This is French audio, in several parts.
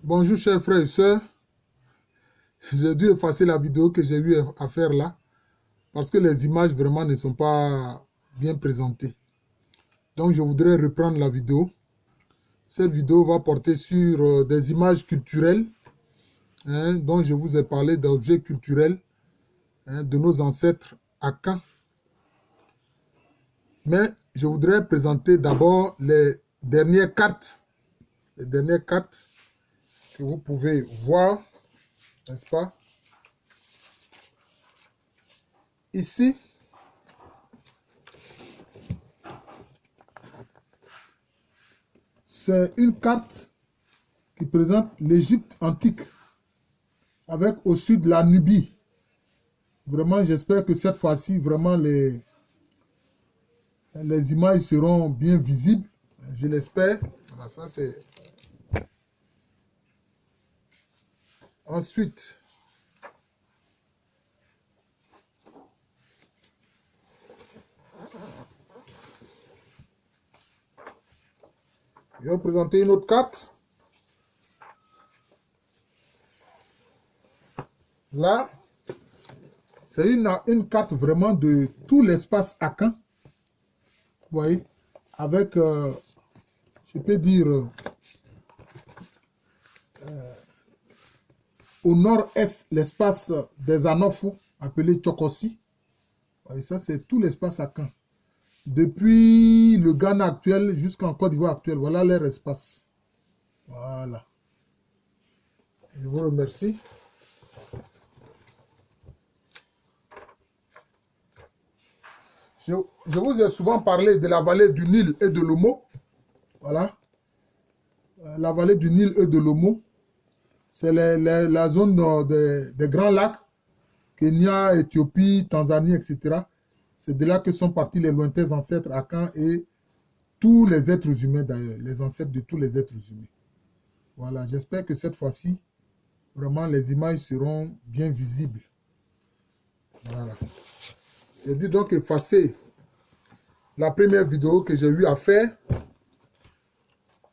Bonjour chers frères et sœurs, j'ai dû effacer la vidéo que j'ai eu à faire là parce que les images vraiment ne sont pas bien présentées. Donc je voudrais reprendre la vidéo. Cette vidéo va porter sur des images culturelles, dont je vous ai parlé d'objets culturels de nos ancêtres Akans. Mais je voudrais présenter d'abord les dernières cartes que vous pouvez voir, n'est-ce pas? Ici, c'est une carte qui présente l'Égypte antique avec au sud la Nubie. Vraiment, j'espère que cette fois-ci, vraiment, les images seront bien visibles. Je l'espère. Voilà, ça c'est... Ensuite, je vais vous présenter une autre carte. Là, c'est une carte vraiment de tout l'espace Akan. Vous voyez, avec, je peux dire, au nord-est, l'espace des Anofo, appelé Tchokosi. Vous voyez, ça c'est tout l'espace Akan. Depuis le Ghana actuel jusqu'en Côte d'Ivoire actuelle, voilà leur espace. Voilà. Je vous remercie. Je vous ai souvent parlé de la vallée du Nil et de l'Omo. Voilà. La vallée du Nil et de l'Omo, c'est la zone des grands lacs, Kenya, Éthiopie, Tanzanie, etc. C'est de là que sont partis les lointains ancêtres Akans et tous les êtres humains d'ailleurs, les ancêtres de tous les êtres humains. Voilà, j'espère que cette fois-ci, vraiment les images seront bien visibles. Voilà. J'ai dû donc effacer la première vidéo que j'ai eu à faire.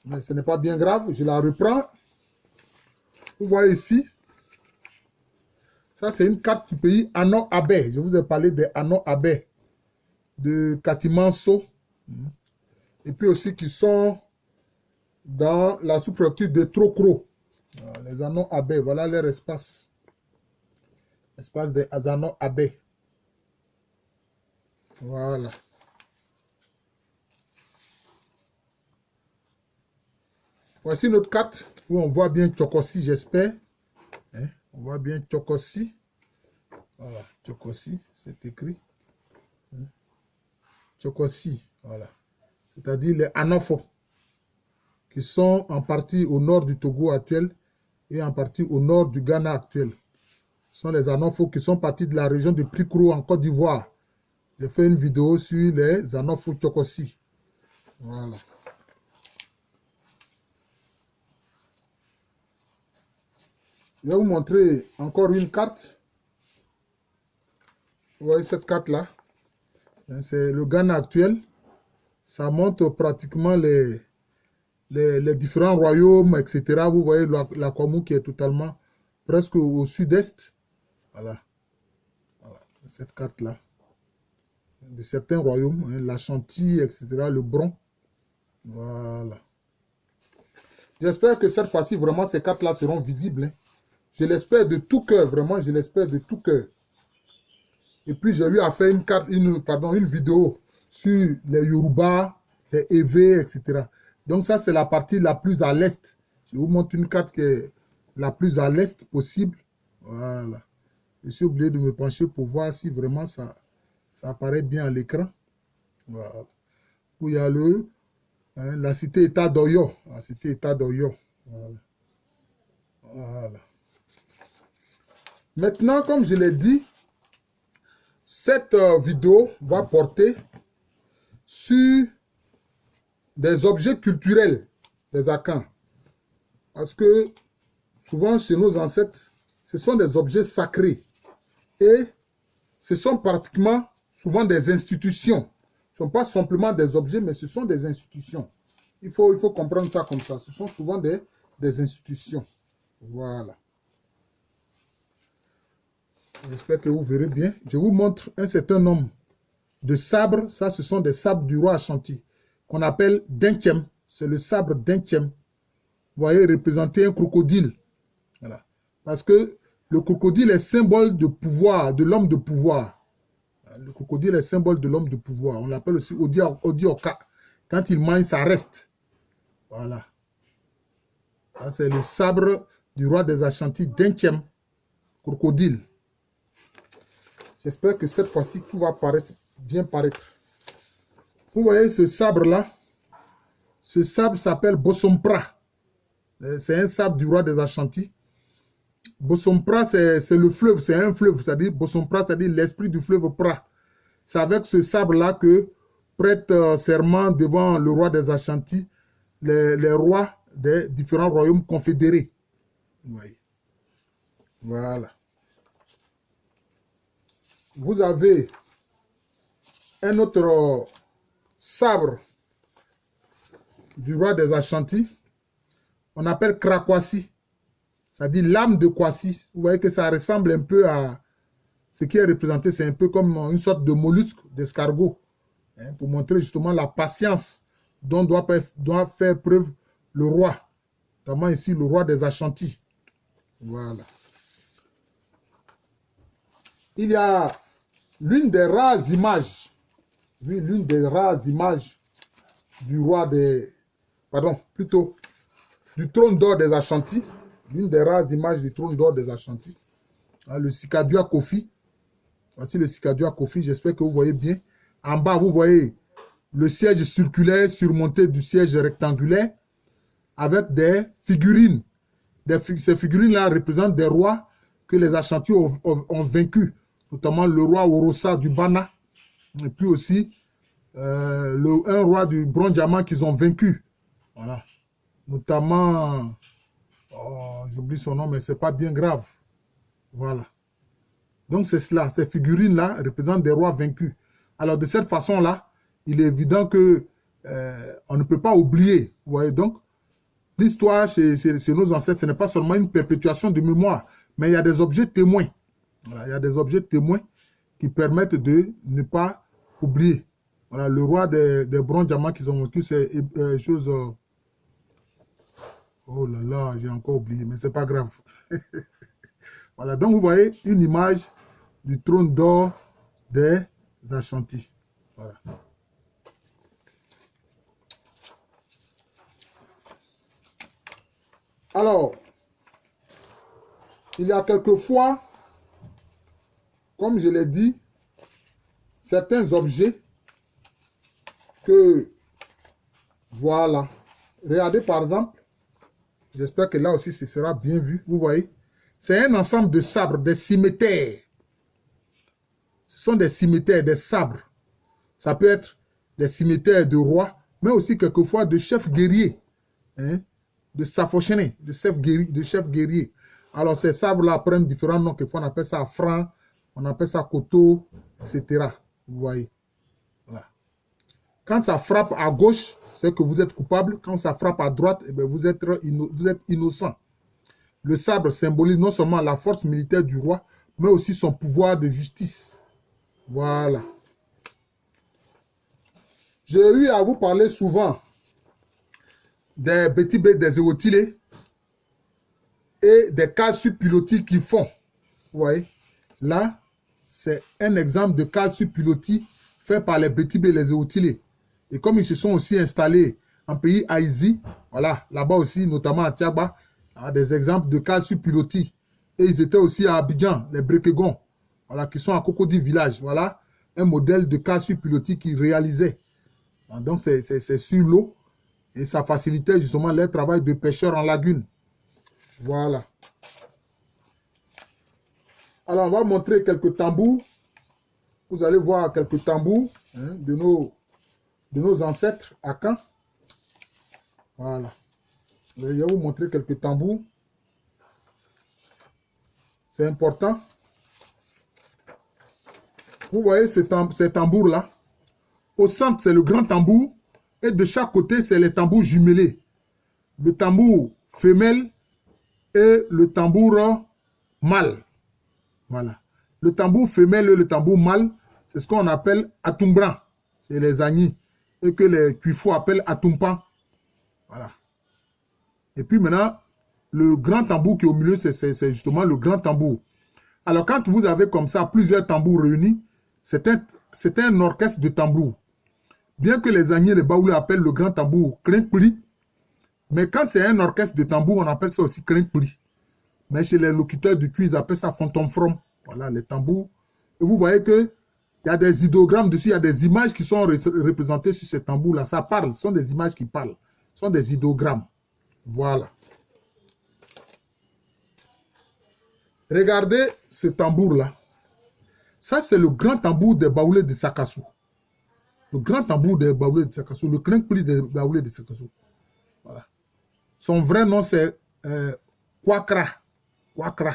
Mais ce n'est pas bien grave, je la reprends. Vous voyez ici, ça c'est une carte du pays Ano Abe. Je vous ai parlé des Ano Abe, de Katimanso, et puis aussi qui sont dans la sous-préfecture de Trokro. Les Ano Abe, voilà leur espace. Espace des Ano Abe. Voilà. Voici notre carte où on voit bien Tchokosi, j'espère. On voit bien Tchokosi. Voilà, Tchokosi, c'est écrit. Tchokosi, voilà. C'est-à-dire les Anofo, qui sont en partie au nord du Togo actuel et en partie au nord du Ghana actuel. Ce sont les Anofo qui sont partis de la région de Prikro en Côte d'Ivoire. J'ai fait une vidéo sur les Anofo Tchokosi. Voilà. Je vais vous montrer encore une carte. Vous voyez cette carte-là? C'est le Ghana actuel. Ça montre pratiquement les différents royaumes, etc. Vous voyez la Kwamou qui est totalement presque au sud-est. Voilà. Voilà. Cette carte-là. De certains royaumes, l'Ashanti, etc. Le Bron. Voilà. J'espère que cette fois-ci, vraiment, ces cartes-là seront visibles. Je l'espère de tout cœur, vraiment, je l'espère de tout cœur. Et puis, j'ai eu à faire une vidéo sur les Yoruba, les Evé, etc. Donc, ça, c'est la partie la plus à l'est. Je vous montre une carte qui est la plus à l'est possible. Voilà. Je suis obligé de me pencher pour voir si vraiment ça apparaît bien à l'écran. Voilà. Où il y a la cité-État d'Oyo. La cité-État d'Oyo. Voilà. Voilà. Maintenant, comme je l'ai dit, cette vidéo va porter sur des objets culturels des Akans. Parce que souvent chez nos ancêtres, ce sont des objets sacrés. Et ce sont pratiquement souvent des institutions. Ce ne sont pas simplement des objets, mais ce sont des institutions. Il faut comprendre ça comme ça. Ce sont souvent des des institutions. Voilà. J'espère que vous verrez bien. Je vous montre un certain nombre de sabres. Ça, ce sont des sabres du roi Ashanti, qu'on appelle Denchem. C'est le sabre Denchem. Vous voyez, représenter un crocodile. Voilà. Parce que le crocodile est symbole de pouvoir, de l'homme de pouvoir. Le crocodile est symbole de l'homme de pouvoir. On l'appelle aussi Odioka. Quand il mange, ça reste. Voilà. Ça, c'est le sabre du roi des Ashanti, Denchem, crocodile. J'espère que cette fois-ci, tout va bien paraître. Vous voyez ce sabre-là? Ce sabre s'appelle Bosompra. C'est un sabre du roi des Ashanti. Bosompra, c'est le fleuve, c'est un fleuve. C'est-à-dire, Bosompra, c'est-à-dire l'esprit du fleuve Pra. C'est avec ce sabre-là que prêtent serment devant le roi des Ashanti les rois des différents royaumes confédérés. Vous voyez. Voilà. Vous avez un autre sabre du roi des Ashanti. On appelle Krakwasi. C'est-à-dire l'âme de Kwasi. Vous voyez que ça ressemble un peu à ce qui est représenté. C'est un peu comme une sorte de mollusque, d'escargot. Hein, pour montrer justement la patience dont doit faire preuve le roi. Notamment ici le roi des Ashanti. Voilà. Il y a l'une des rares images. Oui, l'une des rares images du roi des... Pardon, plutôt du trône d'or des Ashanti. L'une des rares images du trône d'or des Ashanti. Le Sikadua Kofi. Voici le Sikadua Kofi. J'espère que vous voyez bien. En bas, vous voyez le siège circulaire surmonté du siège rectangulaire avec des figurines. Ces figurines-là représentent des rois que les Ashanti ont vaincus. Notamment le roi Orosa du Bana. Et puis aussi un roi du Bronze Diamant qu'ils ont vaincu. Voilà. Notamment... Oh, j'oublie son nom, mais ce n'est pas bien grave. Voilà. Donc, c'est cela. Ces figurines-là représentent des rois vaincus. Alors, de cette façon-là, il est évident que on ne peut pas oublier. Vous voyez, donc, l'histoire chez nos ancêtres, ce n'est pas seulement une perpétuation de mémoire, mais il y a des objets témoins. Voilà, il y a des objets témoins qui permettent de ne pas oublier. Voilà, le roi des bronzes diamants qu'ils ont vaincu, c'est chose... Oh là là, j'ai encore oublié, mais c'est pas grave. Voilà, donc vous voyez une image du trône d'or des Ashanti. Voilà. Alors, il y a quelquefois, comme je l'ai dit, certains objets que, voilà, regardez par exemple, j'espère que là aussi ce sera bien vu, vous voyez, c'est un ensemble de sabres, des cimeterres. Ce sont des cimeterres, des sabres. Ça peut être des cimeterres de rois, mais aussi quelquefois de chefs guerriers, hein, de safochene, de chefs guerriers. Alors ces sabres-là prennent différents noms, quelquefois on appelle ça franc, on appelle ça couteau, etc. Vous voyez. Voilà. Quand ça frappe à gauche, c'est que vous êtes coupable. Quand ça frappe à droite, eh bien, vous êtes innocent. Le sabre symbolise non seulement la force militaire du roi, mais aussi son pouvoir de justice. Voilà. J'ai eu à vous parler souvent des Betibé, des Ewotilé et des calcium pilotis qui font. Vous voyez, là, c'est un exemple de calcium pilotis fait par les Betibé et les Ewotilé. Et comme ils se sont aussi installés en pays Haïti, voilà, là-bas aussi, notamment à Tiaba, des exemples de calcium pilotis. Et ils étaient aussi à Abidjan, les Brekegons, voilà, qui sont à Cocody Village. Voilà, un modèle de calcium pilotis qu'ils réalisaient. Donc, c'est sur l'eau. Et ça facilitait justement leur travail de pêcheurs en lagune. Voilà. Alors, on va montrer quelques tambours. Vous allez voir quelques tambours, hein, de nos ancêtres à Caen. Voilà. Je vais vous montrer quelques tambours. C'est important. Vous voyez ces tambours-là. Au centre, c'est le grand tambour. Et de chaque côté, c'est les tambours jumelés. Le tambour femelle et le tambour mâle. Voilà. Le tambour femelle et le tambour mâle, c'est ce qu'on appelle atumbran chez les Agnis et que les Kuifo appellent atumpan. Voilà. Et puis maintenant, le grand tambour qui est au milieu, c'est justement le grand tambour. Alors quand vous avez comme ça plusieurs tambours réunis, c'est un orchestre de tambours. Bien que les Agnis et les Baoulés appellent le grand tambour Klinkpli, mais quand c'est un orchestre de tambour, on appelle ça aussi Klinkpli. Mais chez les locuteurs du cuir, ils appellent ça Fontomfrom. Voilà, les tambours. Et vous voyez qu'il y a des idéogrammes dessus, il y a des images qui sont représentées sur ces tambours-là. Ça parle, ce sont des images qui parlent. Ce sont des idéogrammes. Voilà. Regardez ce tambour-là. Ça, c'est le grand tambour des Baoulés de Sakassou. Le grand tambour des Baoulés de Sakassou. Le Klinkpli des Baoulés de Sakassou. Voilà. Son vrai nom, c'est Kwakra. Kwakra.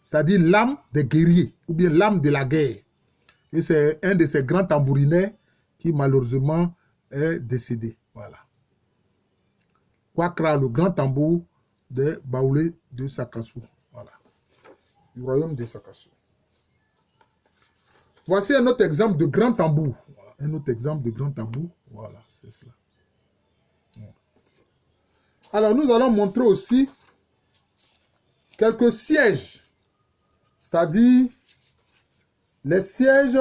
C'est-à-dire l'âme des guerriers, ou bien l'âme de la guerre. Et c'est un de ces grands tambourinets qui, malheureusement, est décédé. Voilà. Kwakra, le grand tambour des Baoulés de Sakassou. Voilà. Du royaume de Sakassou. Voici un autre exemple de grand tambour. Voilà. Un autre exemple de grand tambour. Voilà, c'est cela. Alors, nous allons montrer aussi quelques sièges. C'est-à-dire les sièges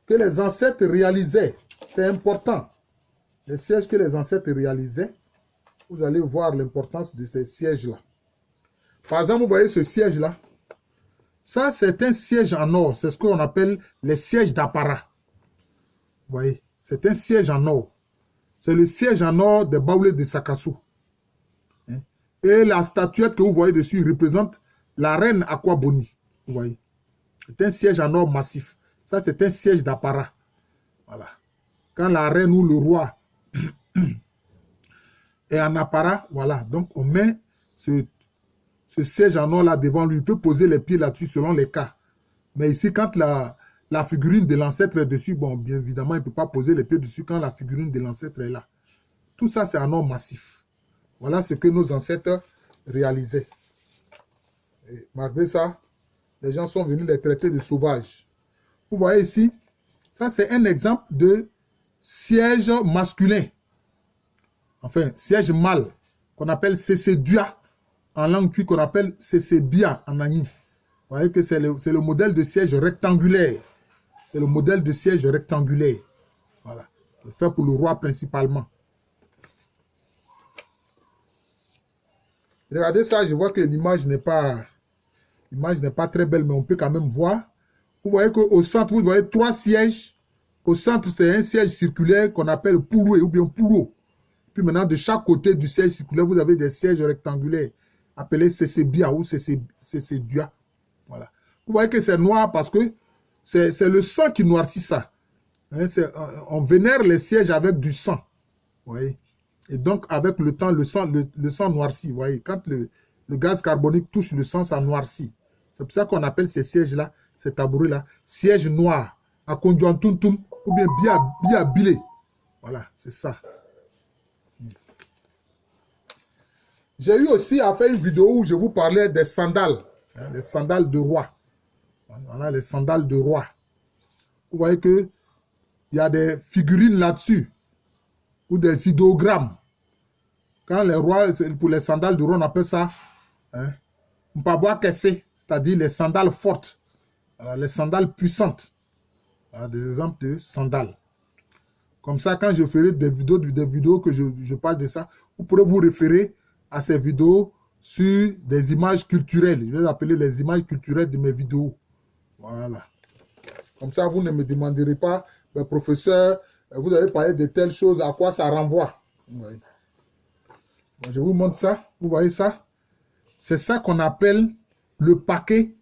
que les ancêtres réalisaient. C'est important. Les sièges que les ancêtres réalisaient. Vous allez voir l'importance de ces sièges-là. Par exemple, vous voyez ce siège-là. Ça, c'est un siège en or. C'est ce qu'on appelle les sièges d'apparat. Vous voyez, c'est un siège en or. C'est le siège en or des Baoulés de Sakassou. Et la statuette que vous voyez dessus représente la reine Akwaboni. Vous voyez, c'est un siège en or massif. Ça, c'est un siège d'apparat. Voilà. Quand la reine ou le roi est en apparat, voilà. Donc, on met ce siège en or là devant lui. Il peut poser les pieds là-dessus selon les cas. Mais ici, quand la figurine de l'ancêtre est dessus, bon, bien évidemment, il ne peut pas poser les pieds dessus quand la figurine de l'ancêtre est là. Tout ça, c'est en or massif. Voilà ce que nos ancêtres réalisaient. Et malgré ça, les gens sont venus les traiter de sauvages. Vous voyez ici, ça c'est un exemple de siège masculin. Enfin, siège mâle, qu'on appelle Cécédua en langue tui, qu'on appelle Cécébia en Agni. Vous voyez que c'est le modèle de siège rectangulaire. C'est le modèle de siège rectangulaire. Voilà. Fait pour le roi principalement. Regardez ça, je vois que l'image n'est pas très belle, mais on peut quand même voir. Vous voyez qu'au centre, vous voyez 3 sièges. Au centre, c'est un siège circulaire qu'on appelle Pouloué ou bien Poulo. Puis maintenant, de chaque côté du siège circulaire, vous avez des sièges rectangulaires appelés Cécébia ou Cécédua. Voilà. Vous voyez que c'est noir parce que c'est le sang qui noircit ça. Hein, on vénère les sièges avec du sang. Vous voyez. Et donc, avec le temps, le sang noircit. Vous voyez, quand le gaz carbonique touche le sang, ça noircit. C'est pour ça qu'on appelle ces sièges-là, ces tabourets-là, sièges noirs, à conjointuntum, ou bien biabilé. Voilà, c'est ça. J'ai eu aussi à faire une vidéo où je vous parlais des sandales, hein, les sandales de roi. Voilà, les sandales de roi. Vous voyez qu'il y a des figurines là-dessus, ou des idéogrammes. Quand les rois, pour les sandales de roi, on appelle ça Mpabwa Kessé, c'est-à-dire les sandales fortes, les sandales puissantes. Voilà, des exemples de sandales. Comme ça, quand je ferai des vidéos que je parle de ça, vous pourrez vous référer à ces vidéos sur des images culturelles. Je vais appeler les images culturelles de mes vidéos. Voilà. Comme ça, vous ne me demanderez pas, ben, professeur, vous avez parlé de telles choses, à quoi ça renvoie. Oui. Bon, je vous montre ça. Vous voyez ça? C'est ça qu'on appelle le paquet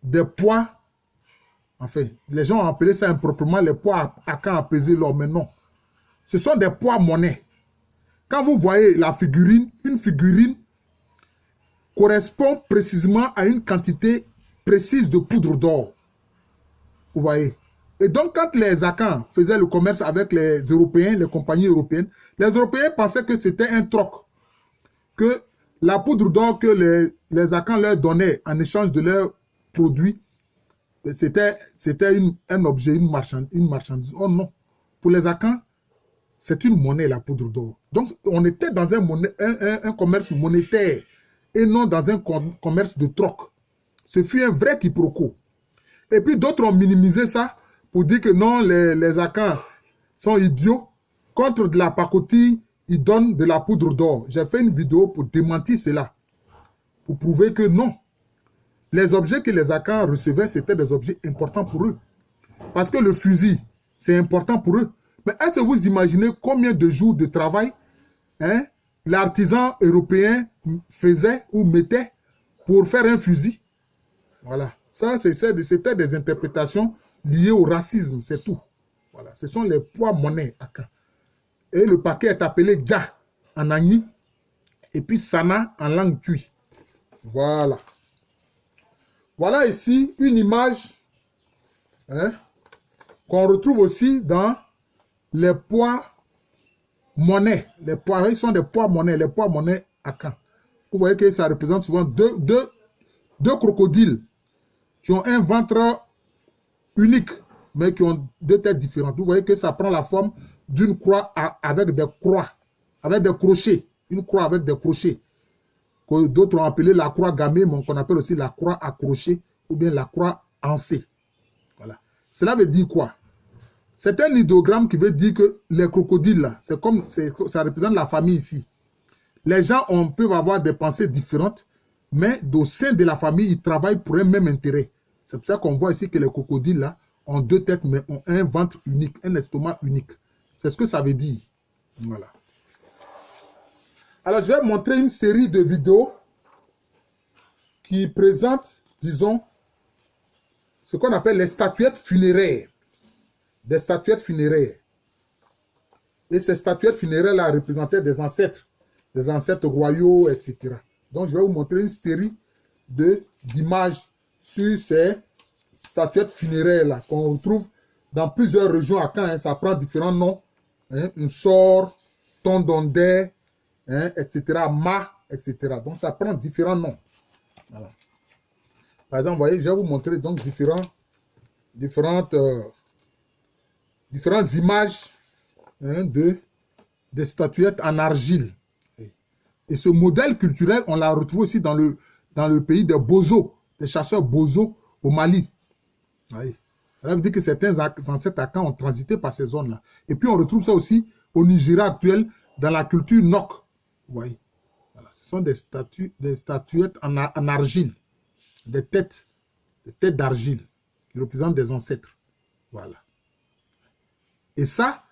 des poids. Enfin, les gens ont appelé ça improprement les poids à quand à peser l'or, mais non. Ce sont des poids monnaie. Quand vous voyez la figurine, une figurine correspond précisément à une quantité précise de poudre d'or. Vous voyez? Et donc, quand les Akans faisaient le commerce avec les Européens, les compagnies européennes, les Européens pensaient que c'était un troc. que la poudre d'or que les Akans leur donnaient en échange de leurs produits, c'était un objet, une marchandise. Oh non, pour les Akans, c'est une monnaie, la poudre d'or. Donc, on était dans un commerce monétaire et non dans un commerce de troc. Ce fut un vrai quiproquo. Et puis, d'autres ont minimisé ça pour dire que non, les Akans sont idiots. Contre de la pacotille, ils donnent de la poudre d'or. J'ai fait une vidéo pour démentir cela, pour prouver que non. Les objets que les Akans recevaient, c'était des objets importants pour eux. Parce que le fusil, c'est important pour eux. Mais est-ce que vous imaginez combien de jours de travail l'artisan européen faisait ou mettait pour faire un fusil? Voilà. Ça, c'était des interprétations liées au racisme, c'est tout. Voilà. Ce sont les poids monnaies Akan. Et le paquet est appelé Dja en Agni et puis Sana en langue tui. Voilà. Voilà ici une image qu'on retrouve aussi dans les poids monnaies. Les poids, ils sont des poids monnaies, les poids monnaies Akan. Vous voyez que ça représente souvent deux crocodiles qui ont un ventre unique, mais qui ont deux têtes différentes. Vous voyez que ça prend la forme d'une croix avec des croix, avec des crochets. Une croix avec des crochets. Que d'autres ont appelé la croix gammée, mais qu'on appelle aussi la croix accrochée ou bien la croix ancée. Voilà. Cela veut dire quoi? C'est un idéogramme qui veut dire que les crocodiles, là, ça représente la famille ici. Les gens peuvent avoir des pensées différentes, mais au sein de la famille, ils travaillent pour un même intérêt. C'est pour ça qu'on voit ici que les crocodiles là, ont deux têtes, mais ont un ventre unique, un estomac unique. C'est ce que ça veut dire. Voilà. Alors, je vais montrer une série de vidéos qui présentent, disons, ce qu'on appelle les statuettes funéraires. Des statuettes funéraires. Et ces statuettes funéraires-là représentaient des ancêtres royaux, etc. Donc, je vais vous montrer une série d'images sur ces statuettes funéraires-là qu'on retrouve dans plusieurs régions à Caen. Ça prend différents noms. Nsor, Tondondé, etc. Ma, etc. Donc, ça prend différents noms. Voilà. Par exemple, vous voyez, je vais vous montrer donc différentes images des statuettes en argile. Et ce modèle culturel, on l'a retrouvé aussi dans le pays des Bozo, des chasseurs Bozo au Mali. Oui. Ça veut dire que certains ancêtres Akans ont transité par ces zones-là. Et puis on retrouve ça aussi au Nigeria actuel, dans la culture Nok. Oui. Voilà. Ce sont des statuettes en argile, des têtes d'argile qui représentent des ancêtres. Voilà. Et ça,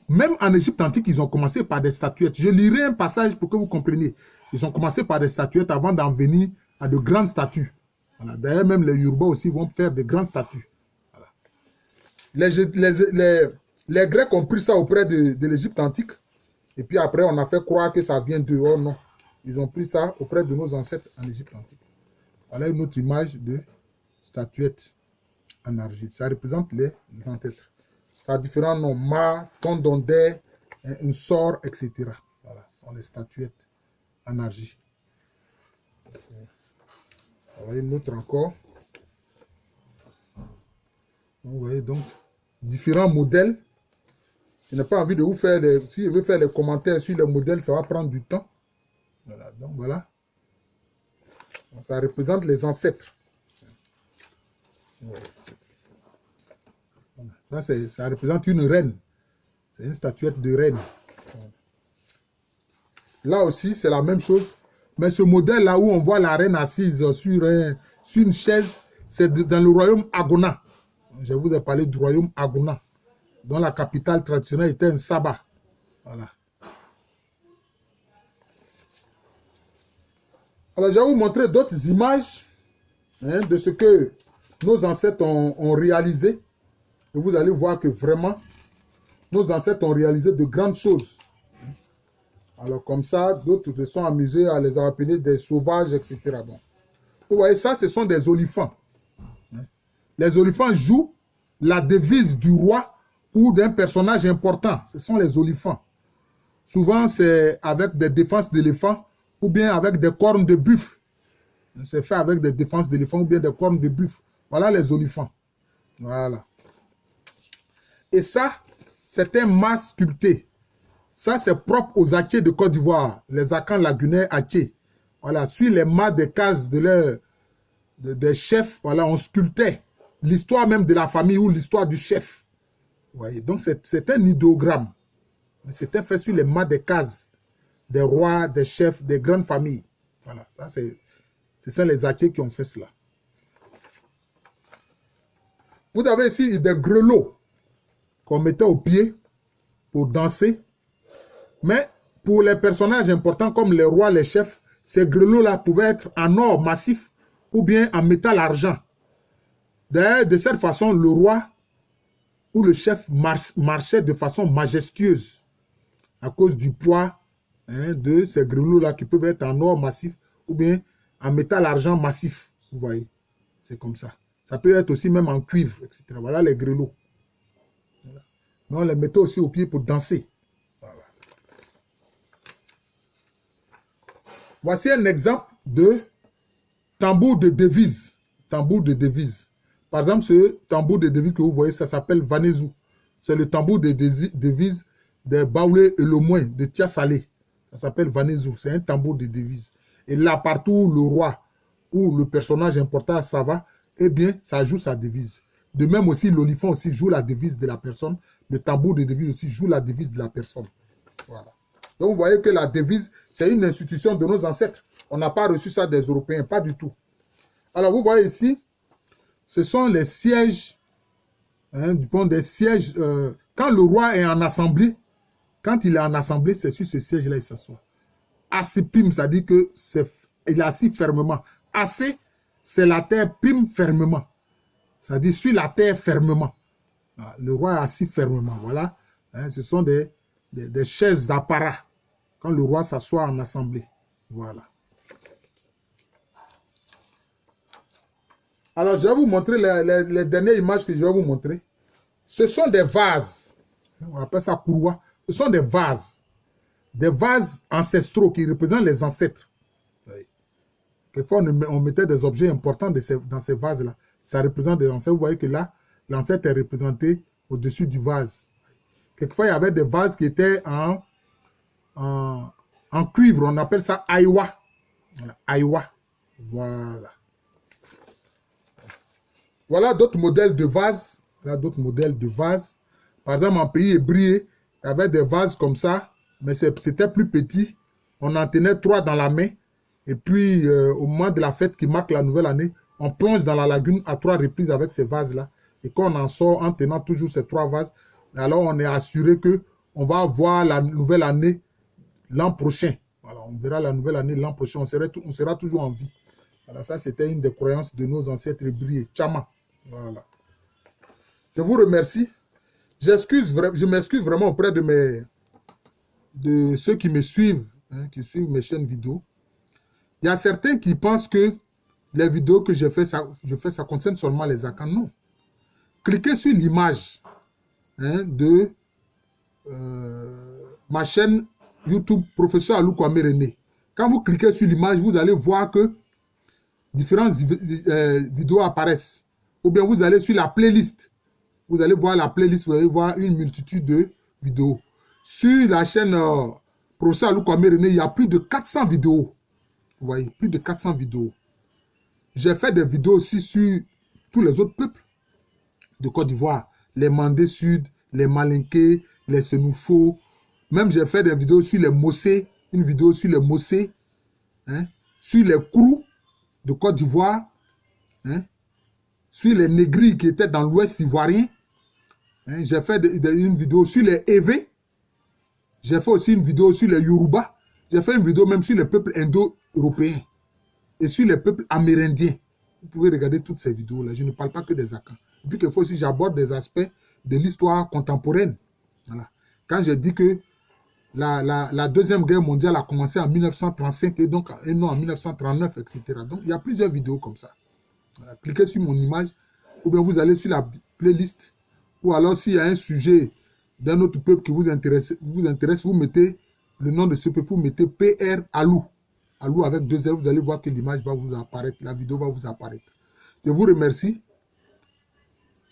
même en Égypte antique, ils ont commencé par des statuettes. Je lirai un passage pour que vous compreniez. Ils ont commencé par des statuettes avant d'en venir à de grandes statues. Voilà. D'ailleurs, même les Yoruba aussi vont faire de grandes statues. Voilà. Les Grecs ont pris ça auprès de l'Égypte antique. Et puis après, on a fait croire que ça vient d'eux. Oh non. Ils ont pris ça auprès de nos ancêtres en Égypte antique. Voilà une autre image de statuette en argile. Ça représente les ancêtres. Ça a différents noms. Ma, Tondondé, Nsor, etc. Voilà, ce sont les statuettes en argile. Vous voyez une autre encore. Vous voyez donc différents modèles. Je n'ai pas envie de vous faire si je veux faire les commentaires sur les modèles, ça va prendre du temps. Voilà, donc voilà. Ça représente les ancêtres. Voilà. Là, ça représente une reine. C'est une statuette de reine. Là aussi, c'est la même chose. Mais ce modèle-là où on voit la reine assise sur une chaise, c'est dans le royaume Agona. Je vous ai parlé du royaume Agona, dont la capitale traditionnelle était un Saba. Voilà. Alors, je vais vous montrer d'autres images de ce que nos ancêtres ont réalisé. Et vous allez voir que vraiment, nos ancêtres ont réalisé de grandes choses. Alors comme ça, d'autres se sont amusés à les appeler des sauvages, etc. Bon. Vous voyez, ça, ce sont des olifants. Les olifants jouent la devise du roi ou d'un personnage important. Ce sont les olifants. Souvent, c'est avec des défenses d'éléphants ou bien avec des cornes de buffle. C'est fait avec des défenses d'éléphant ou bien des cornes de buffle. Voilà les olifants. Voilà. Et ça, c'est un mât sculpté. Ça, c'est propre aux Attiés de Côte d'Ivoire, les Akans lagunaires Attiés. Voilà, sur les mâts des cases des chefs, voilà, on sculptait l'histoire même de la famille ou l'histoire du chef. Vous voyez, donc c'est un idéogramme. C'était fait sur les mâts des cases des rois, des chefs, des grandes familles. Voilà, ça c'est ça les Attiés qui ont fait cela. Vous avez ici des grelots qu'on mettait au pied pour danser. Mais pour les personnages importants comme les rois, les chefs, ces grelots-là pouvaient être en or massif ou bien en métal argent. D'ailleurs, de cette façon, le roi ou le chef marchait de façon majestueuse à cause du poids de ces grelots-là qui peuvent être en or massif ou bien en métal argent massif. Vous voyez, c'est comme ça. Ça peut être aussi même en cuivre, etc. Voilà les grelots. Voilà. Mais on les mettait aussi au pied pour danser. Voilà. Voici un exemple de tambour de devise. Tambour de devise. Par exemple, ce tambour de devise que vous voyez, ça s'appelle Vanezou. C'est le tambour de devise des Baoulé et Lemoin, de Tia Salé. Ça s'appelle Vanezou. C'est un tambour de devise. Et là, partout où le roi ou le personnage important, ça va, eh bien, ça joue sa devise. De même aussi, l'olifant aussi joue la devise de la personne. Le tambour de devise aussi joue la devise de la personne. Voilà. Donc, vous voyez que la devise, c'est une institution de nos ancêtres. On n'a pas reçu ça des Européens, pas du tout. Alors, vous voyez ici, ce sont les sièges, du point des sièges. Quand le roi est en assemblée, quand il est en assemblée, c'est sur ce siège-là il s'assoit. Assis pim, ça dit que il est assis fermement. Assis, c'est la terre, pim, fermement. Ça dit sur la terre fermement. Le roi est assis fermement. Voilà. Ce sont des chaises d'apparat. Quand le roi s'assoit en assemblée. Voilà. Alors, je vais vous montrer les dernières images que je vais vous montrer. Ce sont des vases. On appelle ça courroie. Ce sont des vases. Des vases ancestraux qui représentent les ancêtres. Quelquefois, on mettait des objets importants dans ces vases-là. Ça représente des ancêtres. Vous voyez que là, l'ancêtre est représenté au-dessus du vase. Quelquefois, il y avait des vases qui étaient en cuivre. On appelle ça aïwa. Aïwa. Voilà. Voilà d'autres modèles de vases. Voilà d'autres modèles de vases. Par exemple, en pays hébrié, il y avait des vases comme ça, mais c'était plus petit. On en tenait 3 dans la main. Et puis, au moment de la fête qui marque la nouvelle année, on plonge dans la lagune à 3 reprises avec ces vases-là. Et quand on en sort en tenant toujours ces 3 vases, alors on est assuré qu'on va voir la nouvelle année l'an prochain. Voilà, on verra la nouvelle année l'an prochain. On sera toujours en vie. Voilà, ça, c'était une des croyances de nos ancêtres hébriés. Tchama. Voilà. Je vous remercie. Je m'excuse vraiment auprès de ceux qui me suivent, qui suivent mes chaînes vidéo. Il y a certains qui pensent que les vidéos que je fais, ça concerne seulement les Akans. Non. Cliquez sur l'image de ma chaîne YouTube, Professeur Alou Kwame René. Quand vous cliquez sur l'image, vous allez voir que différentes vidéos apparaissent. Ou bien vous allez sur la playlist. Vous allez voir la playlist, vous allez voir une multitude de vidéos. Sur la chaîne Professeur Alou Kwame René, il y a plus de 400 vidéos. Vous voyez, plus de 400 vidéos. J'ai fait des vidéos aussi sur tous les autres peuples de Côte d'Ivoire. Les Mandés Sud, les Malinké, les Senoufo. Même j'ai fait des vidéos sur les Mossé, une vidéo sur les Mossé, sur les Krou de Côte d'Ivoire, sur les Négris qui étaient dans l'Ouest ivoirien. J'ai fait une vidéo sur les Évé. J'ai fait aussi une vidéo sur les Yoruba. J'ai fait une vidéo même sur les peuples indo-européens et sur les peuples amérindiens. Vous pouvez regarder toutes ces vidéos-là. Je ne parle pas que des Akans. Et puis quelquefois aussi, j'aborde des aspects de l'histoire contemporaine. Voilà. Quand j'ai dit que la Deuxième Guerre mondiale a commencé en 1935 et non en 1939, etc. Donc, il y a plusieurs vidéos comme ça. Voilà. Cliquez sur mon image ou bien vous allez sur la playlist ou alors s'il y a un sujet d'un autre peuple qui vous intéresse, vous mettez le nom de ce peuple, vous mettez PR Alou. Alou avec 2 L, vous allez voir que l'image va vous apparaître, la vidéo va vous apparaître. Je vous remercie.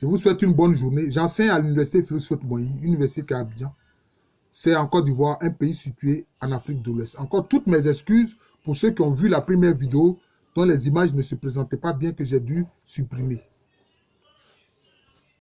Je vous souhaite une bonne journée. J'enseigne à l'université Félix Houphouët-Boigny, université qui est à Abidjan. C'est en Côte d'Ivoire, un pays situé en Afrique de l'Ouest. Encore toutes mes excuses pour ceux qui ont vu la première vidéo dont les images ne se présentaient pas bien que j'ai dû supprimer.